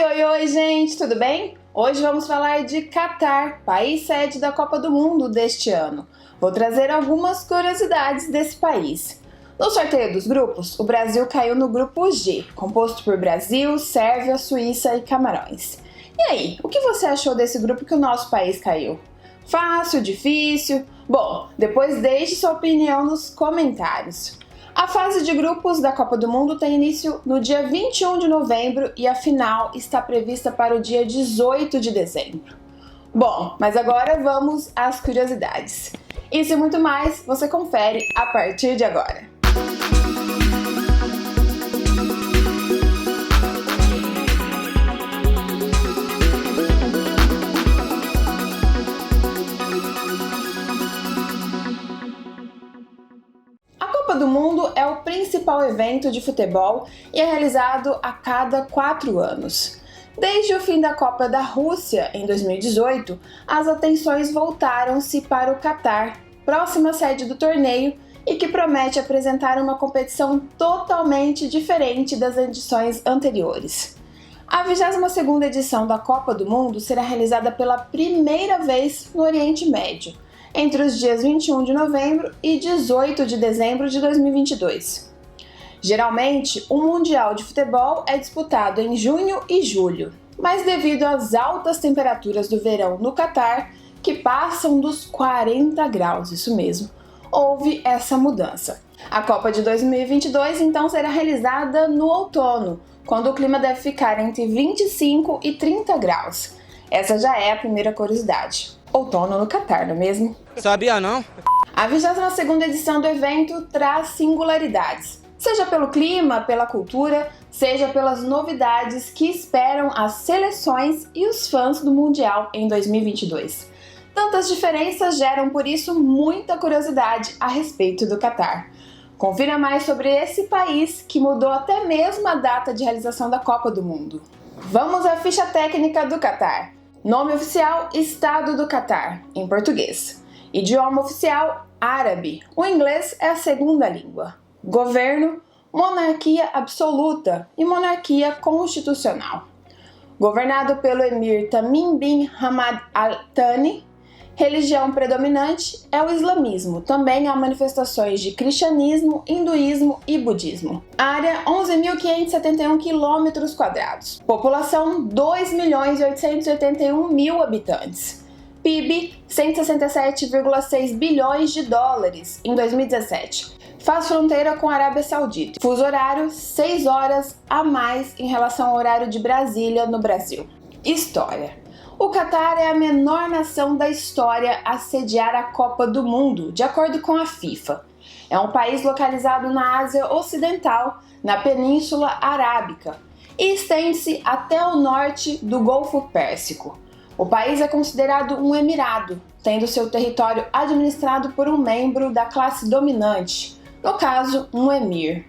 Oi, gente, tudo bem? Hoje vamos falar de Catar, país sede da Copa do Mundo deste ano. Vou trazer algumas curiosidades desse país. No sorteio dos grupos, o Brasil caiu no grupo G, composto por Brasil, Sérvia, Suíça e Camarões. E aí, o que você achou desse grupo que o nosso país caiu? Fácil, difícil? Bom, depois deixe sua opinião nos comentários. A fase de grupos da Copa do Mundo tem início no dia 21 de novembro e a final está prevista para o dia 18 de dezembro. Bom, mas agora vamos às curiosidades. Isso e muito mais você confere a partir de agora. A Copa do Mundo é o principal evento de futebol e é realizado a cada 4 anos. Desde o fim da Copa da Rússia, em 2018, as atenções voltaram-se para o Catar, próxima sede do torneio e que promete apresentar uma competição totalmente diferente das edições anteriores. A 22ª edição da Copa do Mundo será realizada pela primeira vez no Oriente Médio, entre os dias 21 de novembro e 18 de dezembro de 2022. Geralmente, o Mundial de Futebol é disputado em junho e julho, mas devido às altas temperaturas do verão no Catar, que passam dos 40 graus, isso mesmo, houve essa mudança. A Copa de 2022 então será realizada no outono, quando o clima deve ficar entre 25 e 30 graus. Essa já é a primeira curiosidade. Outono no Catar, não é mesmo? Sabia não? A 22ª edição do evento traz singularidades, seja pelo clima, pela cultura, seja pelas novidades que esperam as seleções e os fãs do Mundial em 2022. Tantas diferenças geram, por isso, muita curiosidade a respeito do Catar. Confira mais sobre esse país que mudou até mesmo a data de realização da Copa do Mundo. Vamos à ficha técnica do Catar. Nome oficial, Estado do Catar, em português. Idioma oficial, árabe. O inglês é a segunda língua. Governo, monarquia absoluta e monarquia constitucional. Governado pelo Emir Tamim bin Hamad Al Thani. Religião predominante é o islamismo, também há manifestações de cristianismo, hinduísmo e budismo. Área 11.571 km². População 2.881.000 habitantes. PIB 167,6 bilhões de dólares em 2017. Faz fronteira com a Arábia Saudita. Fuso horário 6 horas a mais em relação ao horário de Brasília no Brasil. História. O Catar é a menor nação da história a sediar a Copa do Mundo, de acordo com a FIFA. É um país localizado na Ásia Ocidental, na Península Arábica, e estende-se até o norte do Golfo Pérsico. O país é considerado um emirado, tendo seu território administrado por um membro da classe dominante, no caso, um emir.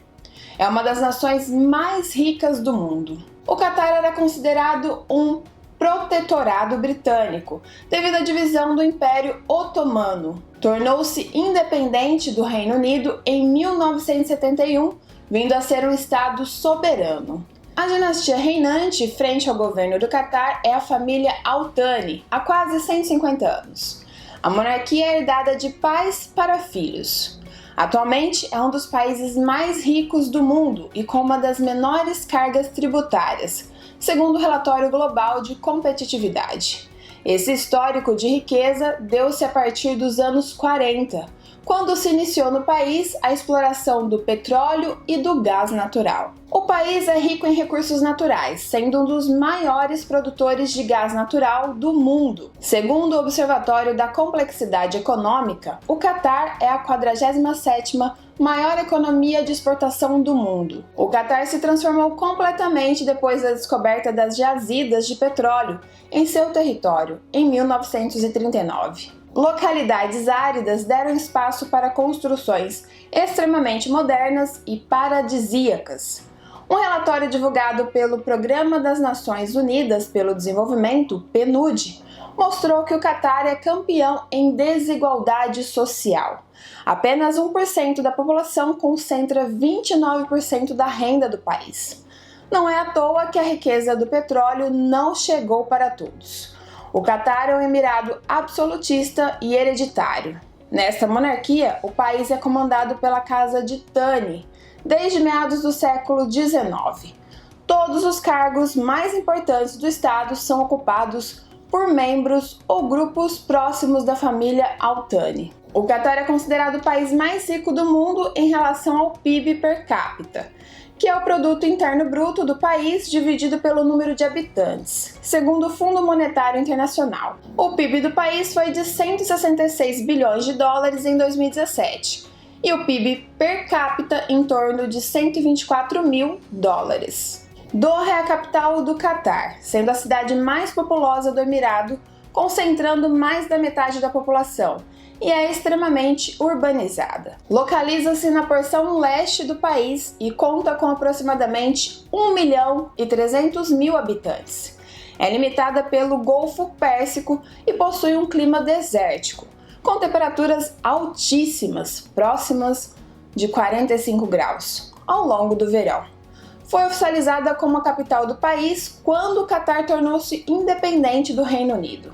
É uma das nações mais ricas do mundo. O Catar era considerado um protetorado britânico, devido à divisão do Império Otomano. Tornou-se independente do Reino Unido em 1971, vindo a ser um estado soberano. A dinastia reinante frente ao governo do Catar é a família Al Thani, há quase 150 anos. A monarquia é herdada de pais para filhos. Atualmente é um dos países mais ricos do mundo e com uma das menores cargas tributárias, segundo o relatório global de competitividade. Esse histórico de riqueza deu-se a partir dos anos 40, quando se iniciou no país a exploração do petróleo e do gás natural. O país é rico em recursos naturais, sendo um dos maiores produtores de gás natural do mundo. Segundo o Observatório da Complexidade Econômica, o Catar é a 47ª maior economia de exportação do mundo. O Catar se transformou completamente depois da descoberta das jazidas de petróleo em seu território, em 1939. Localidades áridas deram espaço para construções extremamente modernas e paradisíacas. Um relatório divulgado pelo Programa das Nações Unidas pelo Desenvolvimento, PNUD, mostrou que o Catar é campeão em desigualdade social. Apenas 1% da população concentra 29% da renda do país. Não é à toa que a riqueza do petróleo não chegou para todos. O Catar é um emirado absolutista e hereditário. Nesta monarquia, o país é comandado pela Casa de Thani desde meados do século XIX. Todos os cargos mais importantes do estado são ocupados por membros ou grupos próximos da família Al Thani. O Catar é considerado o país mais rico do mundo em relação ao PIB per capita, que é o produto interno bruto do país dividido pelo número de habitantes, segundo o Fundo Monetário Internacional. O PIB do país foi de 166 bilhões de dólares em 2017 e o PIB per capita em torno de 124 mil dólares. Doha é a capital do Catar, sendo a cidade mais populosa do Emirado, concentrando mais da metade da população, e é extremamente urbanizada. Localiza-se na porção leste do país e conta com aproximadamente 1.300.000 habitantes. É limitada pelo Golfo Pérsico e possui um clima desértico, com temperaturas altíssimas, próximas de 45 graus, ao longo do verão. Foi oficializada como a capital do país quando o Catar tornou-se independente do Reino Unido.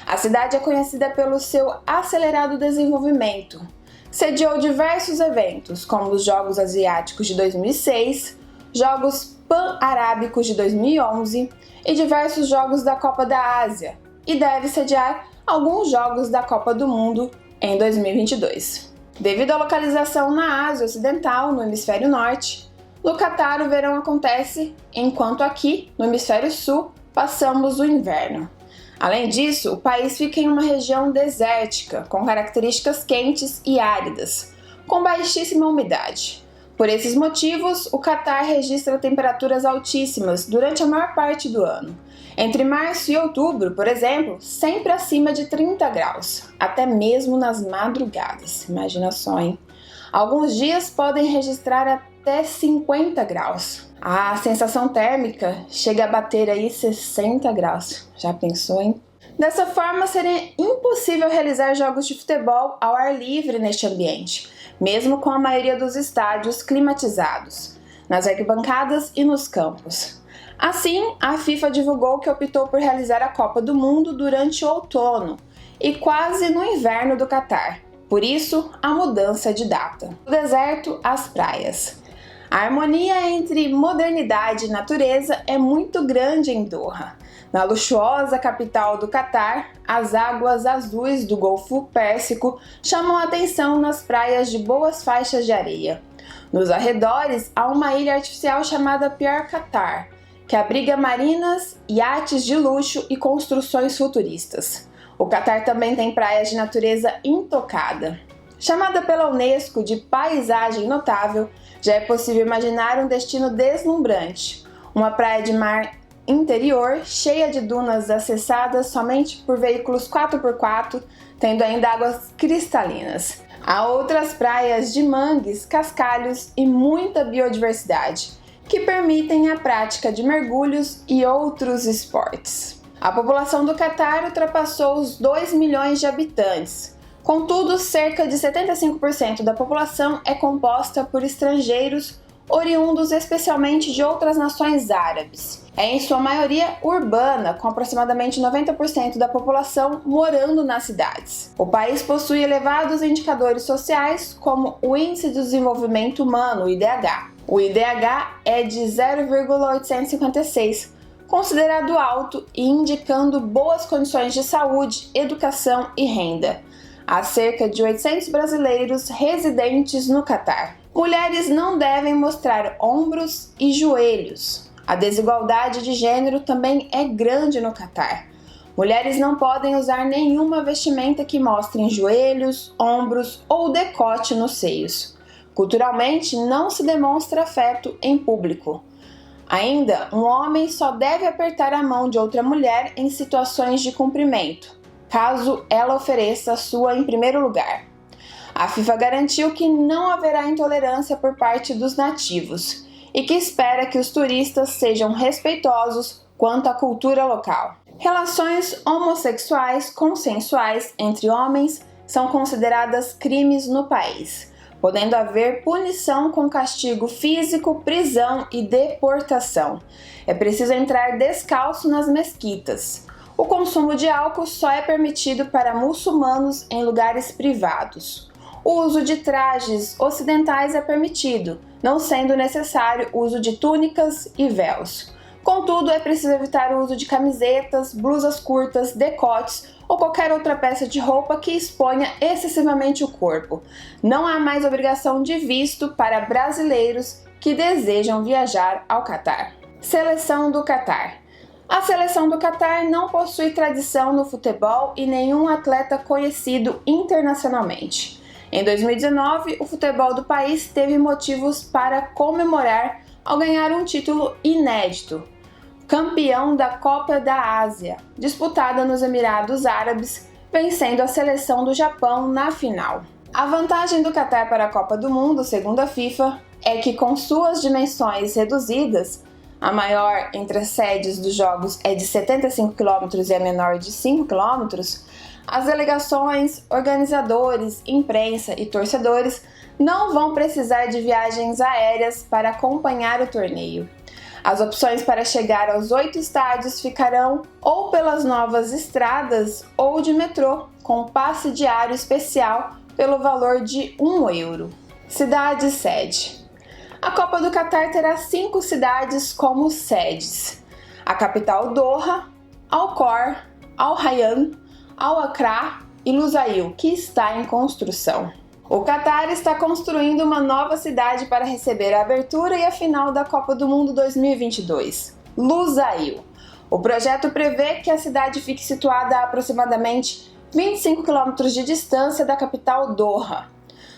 A cidade é conhecida pelo seu acelerado desenvolvimento. Sediou diversos eventos, como os Jogos Asiáticos de 2006, Jogos Pan-Arábicos de 2011 e diversos Jogos da Copa da Ásia, e deve sediar alguns Jogos da Copa do Mundo em 2022. Devido à localização na Ásia Ocidental, no Hemisfério Norte, no Catar, o verão acontece, enquanto aqui, no Hemisfério Sul, passamos o inverno. Além disso, o país fica em uma região desértica, com características quentes e áridas, com baixíssima umidade. Por esses motivos, o Catar registra temperaturas altíssimas durante a maior parte do ano. Entre março e outubro, por exemplo, sempre acima de 30 graus, até mesmo nas madrugadas. Imagina só, hein? Alguns dias podem registrar até 50 graus. A sensação térmica chega a bater aí 60 graus. Já pensou, hein? Dessa forma, seria impossível realizar jogos de futebol ao ar livre neste ambiente, mesmo com a maioria dos estádios climatizados, nas arquibancadas e nos campos. Assim, a FIFA divulgou que optou por realizar a Copa do Mundo durante o outono e quase no inverno do Catar. Por isso, a mudança de data. Do deserto às praias. A harmonia entre modernidade e natureza é muito grande em Doha. Na luxuosa capital do Catar, as águas azuis do Golfo Pérsico chamam a atenção nas praias de boas faixas de areia. Nos arredores, há uma ilha artificial chamada Pier Qatar, que abriga marinas, iates de luxo e construções futuristas. O Catar também tem praias de natureza intocada. Chamada pela Unesco de paisagem notável, já é possível imaginar um destino deslumbrante. Uma praia de mar interior, cheia de dunas acessadas somente por veículos 4x4, tendo ainda águas cristalinas. Há outras praias de mangues, cascalhos e muita biodiversidade, que permitem a prática de mergulhos e outros esportes. A população do Catar ultrapassou os 2 milhões de habitantes. Contudo, cerca de 75% da população é composta por estrangeiros oriundos especialmente de outras nações árabes. É em sua maioria urbana, com aproximadamente 90% da população morando nas cidades. O país possui elevados indicadores sociais, como o Índice de Desenvolvimento Humano, o IDH. O IDH é de 0,856, considerado alto e indicando boas condições de saúde, educação e renda. Há cerca de 800 brasileiros residentes no Catar. Mulheres não devem mostrar ombros e joelhos. A desigualdade de gênero também é grande no Catar. Mulheres não podem usar nenhuma vestimenta que mostre joelhos, ombros ou decote nos seios. Culturalmente, não se demonstra afeto em público. Ainda, um homem só deve apertar a mão de outra mulher em situações de cumprimento, caso ela ofereça a sua em primeiro lugar. A FIFA garantiu que não haverá intolerância por parte dos nativos e que espera que os turistas sejam respeitosos quanto à cultura local. Relações homossexuais consensuais entre homens são consideradas crimes no país. podendo haver punição com castigo físico, prisão e deportação. É preciso entrar descalço nas mesquitas. O consumo de álcool só é permitido para muçulmanos em lugares privados. O uso de trajes ocidentais é permitido, não sendo necessário o uso de túnicas e véus. Contudo, é preciso evitar o uso de camisetas, blusas curtas, decotes ou qualquer outra peça de roupa que exponha excessivamente o corpo. Não há mais obrigação de visto para brasileiros que desejam viajar ao Catar. Seleção do Catar. A seleção do Catar não possui tradição no futebol e nenhum atleta conhecido internacionalmente. Em 2019, o futebol do país teve motivos para comemorar ao ganhar um título inédito, campeão da Copa da Ásia, disputada nos Emirados Árabes, vencendo a seleção do Japão na final. A vantagem do Catar para a Copa do Mundo, segundo a FIFA, é que com suas dimensões reduzidas, a maior entre as sedes dos jogos é de 75 km e a menor de 5 km, as delegações, organizadores, imprensa e torcedores não vão precisar de viagens aéreas para acompanhar o torneio. As opções para chegar aos 8 estádios ficarão ou pelas novas estradas ou de metrô, com passe diário especial pelo valor de €1. Cidade sede. A Copa do Catar terá 5 cidades como sedes: a capital Doha, Al-Khor, Al-Rayyan, Al-Accra e Lusail, que está em construção. O Catar está construindo uma nova cidade para receber a abertura e a final da Copa do Mundo 2022, Lusail. O projeto prevê que a cidade fique situada a aproximadamente 25 km de distância da capital Doha.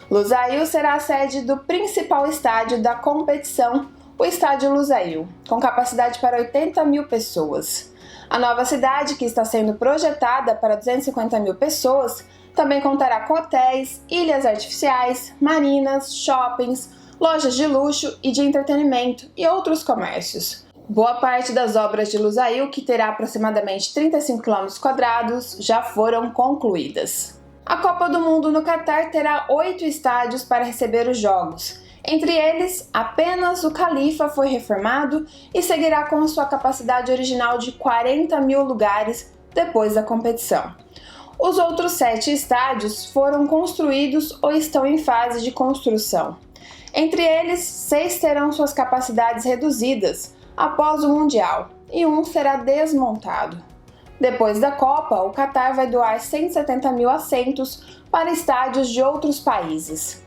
Lusail será a sede do principal estádio da competição, o Estádio Lusail, com capacidade para 80 mil pessoas. A nova cidade, que está sendo projetada para 250 mil pessoas, também contará com hotéis, ilhas artificiais, marinas, shoppings, lojas de luxo e de entretenimento e outros comércios. Boa parte das obras de Lusail, que terá aproximadamente 35 km², já foram concluídas. A Copa do Mundo no Catar terá 8 estádios para receber os jogos. Entre eles, apenas o Khalifa foi reformado e seguirá com sua capacidade original de 40 mil lugares depois da competição. Os outros 7 estádios foram construídos ou estão em fase de construção. Entre eles, 6 terão suas capacidades reduzidas após o Mundial e um será desmontado. Depois da Copa, o Catar vai doar 170 mil assentos para estádios de outros países.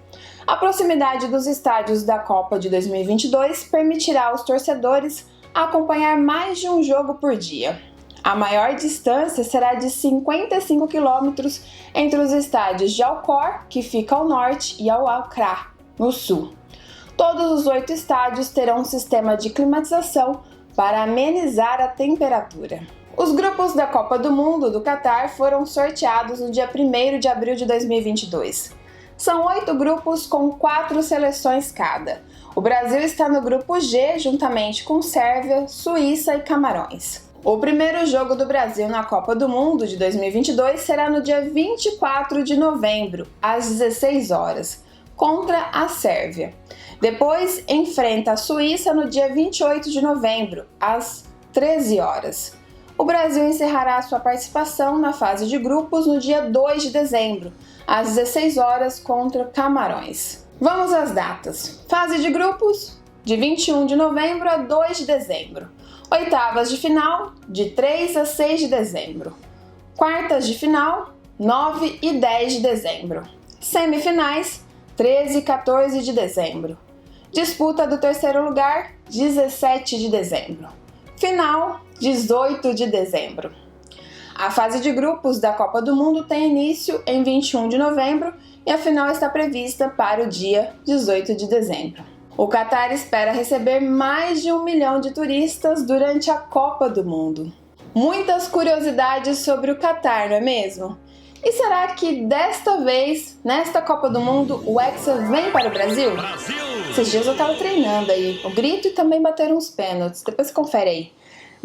A proximidade dos estádios da Copa de 2022 permitirá aos torcedores acompanhar mais de um jogo por dia. A maior distância será de 55 km entre os estádios de Al-Khor, que fica ao norte, e Al-Accra, no sul. Todos os 8 estádios terão um sistema de climatização para amenizar a temperatura. Os grupos da Copa do Mundo do Catar foram sorteados no dia 1º de abril de 2022. São 8 grupos com 4 seleções cada. O Brasil está no grupo G, juntamente com Sérvia, Suíça e Camarões. O primeiro jogo do Brasil na Copa do Mundo de 2022 será no dia 24 de novembro, às 16 horas, contra a Sérvia. Depois, enfrenta a Suíça no dia 28 de novembro, às 13 horas. O Brasil encerrará sua participação na fase de grupos no dia 2 de dezembro, às 16 horas, contra Camarões. Vamos às datas. Fase de grupos, de 21 de novembro a 2 de dezembro. Oitavas de final, de 3 a 6 de dezembro. Quartas de final, 9 e 10 de dezembro. Semifinais, 13 e 14 de dezembro. Disputa do terceiro lugar, 17 de dezembro. Final, 18 de dezembro. A fase de grupos da Copa do Mundo tem início em 21 de novembro e a final está prevista para o dia 18 de dezembro. O Catar espera receber mais de 1 milhão de turistas durante a Copa do Mundo. Muitas curiosidades sobre o Catar, não é mesmo? E será que desta vez, nesta Copa do Mundo, o Hexa vem para o Brasil? Esses dias eu estava treinando aí o grito e também bater uns pênaltis, depois confere aí.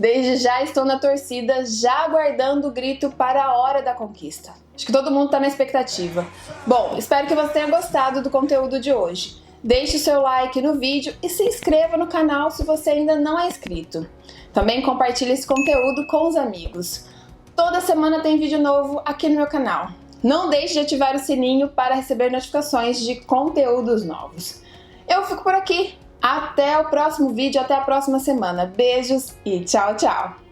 Desde já estou na torcida, já aguardando o grito para a hora da conquista. Acho que todo mundo está na expectativa. Bom, espero que você tenha gostado do conteúdo de hoje. Deixe o seu like no vídeo e se inscreva no canal se você ainda não é inscrito. Também compartilhe esse conteúdo com os amigos. Toda semana tem vídeo novo aqui no meu canal. Não deixe de ativar o sininho para receber notificações de conteúdos novos. Eu fico por aqui. Até o próximo vídeo, até a próxima semana. Beijos e tchau, tchau!